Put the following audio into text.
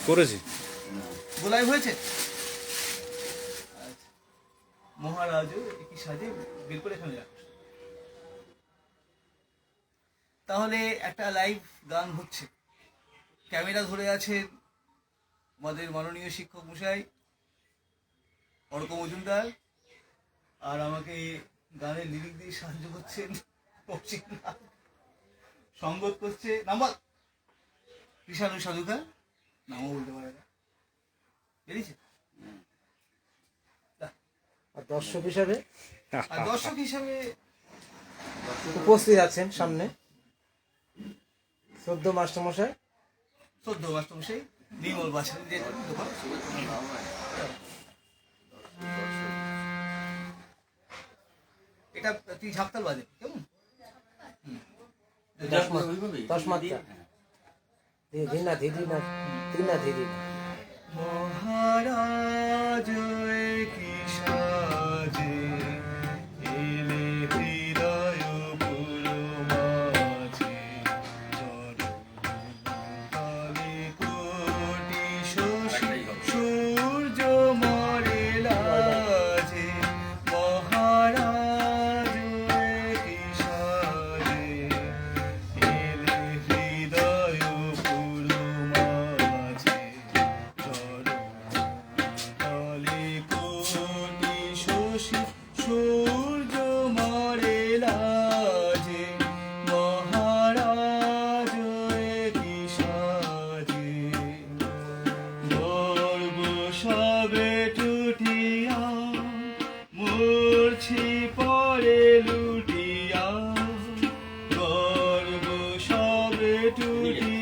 করেছি গোলাই হয়েছে। মহারাজও একই সাজে বের করে এখানে রাখ। তাহলে একটা লাইভ গান হচ্ছে, ক্যামেরা ধরে আছে আমাদের মাননীয় শিক্ষক মশাই অর্ক মজুমদার, আর আমাকে গানের লিরিক দিয়ে সাহায্য করছেন কৌশিক নাথ, সঙ্গত করছে নাম্বার কৃষাণু সাধুকার, নামও বলতে পারে না, বেরিয়েছে। আর দর্শক হিসাবে উপস্থিত আছেন সামনে শ্রদ্ধ মাস্টারমশাই নির্মল বাছার যে দোকান। এটা তুই ঝাপতাল বাজে কেমন? 10 মাত্রা ধীরে মহারাজ কি সাজে এলে হৃদয় পুরো মাঝে, চরণতলে কোটি শশী সূর্য মরে লাজে, মহারাজ কি সাজে এলে হৃদয় পুরো মাঝে, চরণতলে কোটি শশী সূর্য মরে লাজে, মহারাজ কি সাজে, গর্ব সবে টুটিয়া মূর্ছি পরে লুটিয়া, গর্ব সবে টুটিয়া